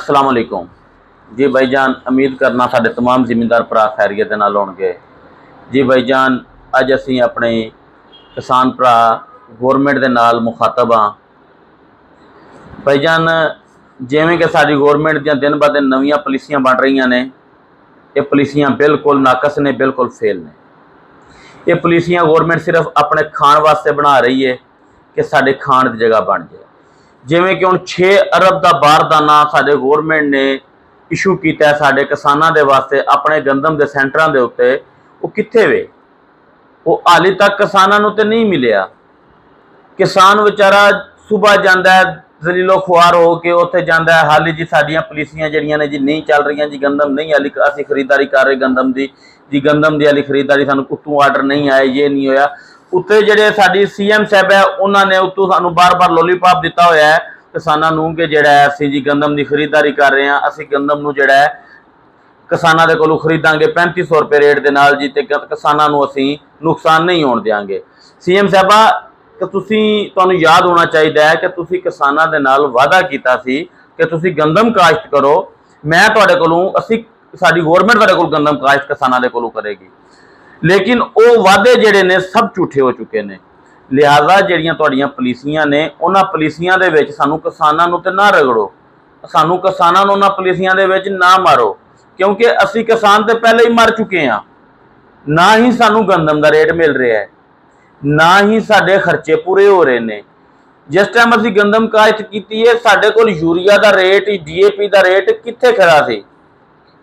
अस्सलाम वालेकुम जी भाईजान, उम्मीद करना साडे तमाम जिमींदार भरा खैरियत दे नाल होणगे। जी भाईजान, अज असीं अपने किसान भरा गौरमेंट दे नाल मुखातब हाँ। भाईजान, जिवें कि साडी गौरमेंट दियां दिन ब दिन नवीं पॉलिसियां बन रही ने, ये पॉलिसियां बिल्कुल नाकस ने, बिल्कुल फेल ने। ये पॉलिसियां गौरमेंट सिर्फ अपने खाण वास्ते बना रही है कि साडे खाण की जगह बन जाए। जिवें कि हुण 6 अरब का बारदाना साडे गौरमेंट ने इशू किया साडे किसानां दे वास्ते अपने गंदम के सेंटरां दे उत्ते, वो कित्थे वे? वो हाली तक किसानां नूं ते नहीं मिलिया। किसान बेचारा सुबह जाता है जलीलो खुआर हो के उत्थे जाता है, हाली जी साडियां पॉलिसियां जिहड़ियां ने जी नहीं चल रही जी, गंदम नहीं हाली असीं खरीदारी कर रहे गंदम की जी, गंदम की हाली खरीदारी सानूं उत्तों आर्डर नहीं आए, ये नहीं होया। उत्ते जिहड़े साडी CM साहब है उन्होंने उत्तों सानूं बार बार लोलीपॉप दिता होया है किसानां नूं कि जिहड़ा है असीं जी गंदम की खरीदारी कर रहे हैं, असीं गंदम नूं जिहड़ा है किसानां दे कोलों खरीदांगे 3500 रुपए रेट दे नाल जी, ते किसानां नूं असीं नुकसान नहीं होण देंगे। CM साहबा, कि तुहानूं याद होना चाहिए है कि तुसीं किसानां दे नाल वादा कीता सी कि तुसीं गंदम काश्त करो, मैं तुहाडे कोलों असीं साडी गौरमेंट तुहाडे कोल गंदम काश्त किसानां दे कोलों करेगी। लेकिन वो वादे जिहड़े ने सब झूठे हो चुके हैं। लिहाजा जिहड़ियां तुहाडीआं पॉलिसियां ने, उन्हां पॉलिसियां दे विच सानूं किसानां नूं ते ना रगड़ो, सानूं किसानां नूं उन्हां पॉलिसियां दे विच ना मारो, क्योंकि असीं किसान ते पहले ही मर चुके हैं। ना ही सानूं गंदम का रेट मिल रहा है, ना ही साडे खर्चे पूरे हो रहे हैं। जिस टाइम असीं गंदम काश्त कीती है, साडे कोल यूरिया का रेट, DAP का रेट कित्थे खड़ा सी।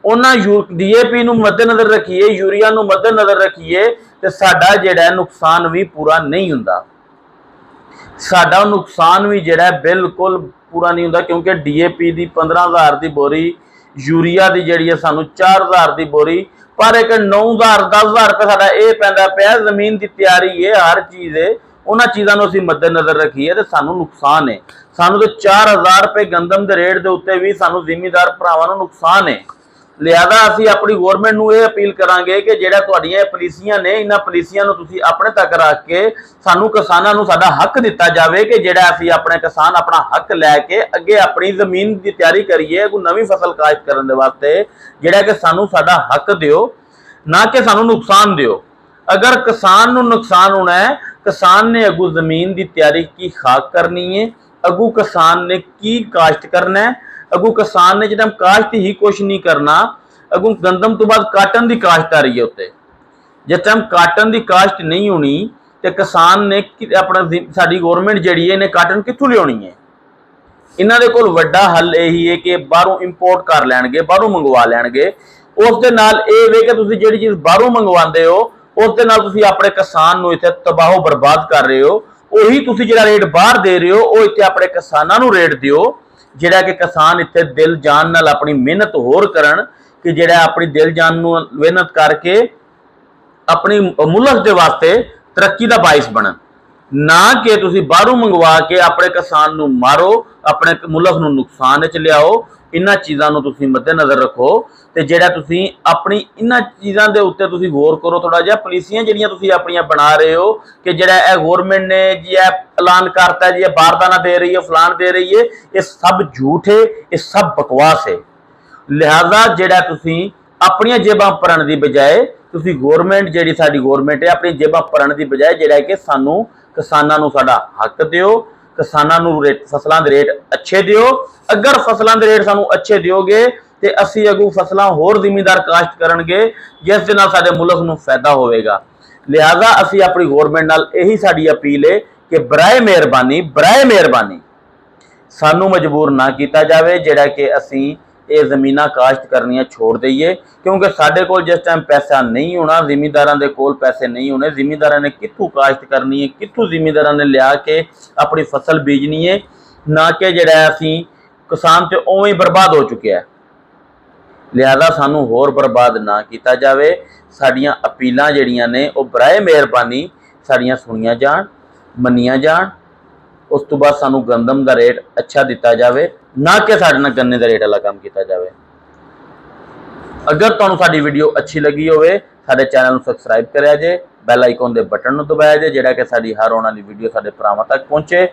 उन्हां DAP नूं मद्देनज़र रखिए, यूरिया नूं मद्देनज़र रखिए ते साडा जिहड़ा नुकसान भी पूरा नहीं हुंदा। साडा नुकसान भी जिहड़ा बिल्कुल पूरा नहीं हुंदा, क्योंकि DAP की 15,000 की बोरी, यूरिया की जिहड़ी है सानूं 4,000 की बोरी, पर एक 9,000 10,000 रुपये साडा ये पैंदा पिया। जमीन की तैयारी है, हर चीज़ है, उन्हां चीज़ों को असीं मद्देनज़र रखिए तो सानूं नुकसान है। सानूं तो 4,000 रुपये गंदम के रेट के उत्ते भी सानूं जिमीदार भरावां नूं नुकसान है। लिहाजा असीं अपनी गौरमेंट नूं ये अपील करांगे कि जिहड़ा तुहाडीआं पॉलिसियां ने, इन्हां पॉलिसियां नूं तुसीं अपने तक रख के सानूं किसानां नूं साडा हक दिता जाए कि जिहड़ा असीं अपने किसान अपना हक लैके अगे अपनी जमीन की तैयारी करिए कोई नवीं फसल काश्त करने दे वास्ते, जिहड़ा कि सानूं साडा हक दिओ, ना कि सानूं नुकसान दिओ। अगर किसान नूं नुकसान होना है, किसान ने अगू जमीन की तैयारी की खाक करनी है, अगू किसान ने की काश्त करना है, अगू किसान ने जिस काश्त ही कुछ नहीं करना, अगू गंदम तो बाद काटन की काश्त आ रही है उत्ते। जिस टाइम काटन की काश्त नहीं होनी तो किसान ने अपना साडी गौरमेंट जिहड़ी है इन्हें काटन कित्थों लियानी है। इन्हां दे कोल वड्डा हल यही है कि बाहरों इंपोर्ट कर लैणगे, बाहरों मंगवा लैणगे। उस दे नाल इह वे कि तुसीं जिहड़ी चीज़ बाहरों मंगवांदे हो उस दे नाल तुसीं अपने किसान नूं इत्थे तबाहो बर्बाद कर रहे हो। उही तुसीं जिहड़ा रेट बाहर दे रहे हो वो इत्थे अपने किसानां नूं रेट दिओ, जिहड़ा कि किसान इत्थे दिल जान नाल अपनी मेहनत होर करन, कि जिहड़ा अपनी दिल जान नूं मेहनत करके अपनी मुल्क के वास्ते तरक्की का बाइस बनन, ना कि तुसीं बाहरों मंगवा के अपने किसान नूं मारो, अपने मुल्क नूं नुकसान विच लियाओ। इन्हां चीज़ों नूं तुसीं मद्देनज़र रखो ते जिहड़ा तुसीं अपनी इन्हां चीज़ों के उत्ते तुसीं गौर करो थोड़ा जिहा। पॉलिसियां जिहड़ियां तुसीं अपनियां बना रहे हो कि जिहड़ा गौरमेंट ने जी ऐलान करता है जी बारदाना दे रही है, फलान दे रही है, ये सब झूठ है, ये सब बकवास है। लिहाजा जिहड़ा तुसीं अपनियां जेबां भरन दी बजाए तुसीं गौरमेंट जिहड़ी साडी गौरमेंट है अपनी जेबां भरन दी बजाए जिहड़ा कि सानूं किसानां नूं साडा हक दिओ, किसानां नूं फसलां दे रेट अच्छे दिओ। अगर फसलां दे रेट सानूं अच्छे दिओगे तो असीं अगों फसलां होर जिमीदार काश्त करनगे, जिस दे नाल साडे मुल्क नूं फायदा होवेगा। लिहाजा असीं अपनी गौरमेंट नाल यही साडी अपील है कि बराए मेहरबानी सानू मजबूर ना किया जाए जिहड़ा कि असीं ये ज़मीनां काश्त करनियां छोड़ दईए, क्योंकि साडे कोल जिस टाइम पैसा नहीं होना, जिमीदारां दे कोल पैसे नहीं होने, जिमीदारां ने कित्थों काश्त करनी है, कित्थों जिमीदारां ने लिया के अपनी फसल बीजनी है, ना कि जिहड़ा असीं किसान ते उवें ही बर्बाद हो चुके हैं। लिहाजा सानू होर बर्बाद ना किया जाए। साडियां अपीलां जिहड़ियां ने वो बराए मेहरबानी साडियां सुनियां जाण, मन्नियां जाण। उस तो बाद सानू गंदम का रेट अच्छा दिता जाए, ना कि साडे नाल गन्ने का रेट वाला काम किया जाए। अगर तुहानू साडी वीडियो अच्छी लगी होवे साडे चैनल नूं सबसक्राइब करिया जे, बैल आइकॉन दे बटन नूं दबाया जे, जिहड़ा कि साडी हर आउण वाली वीडियो साडे भरावां तक पहुंचे।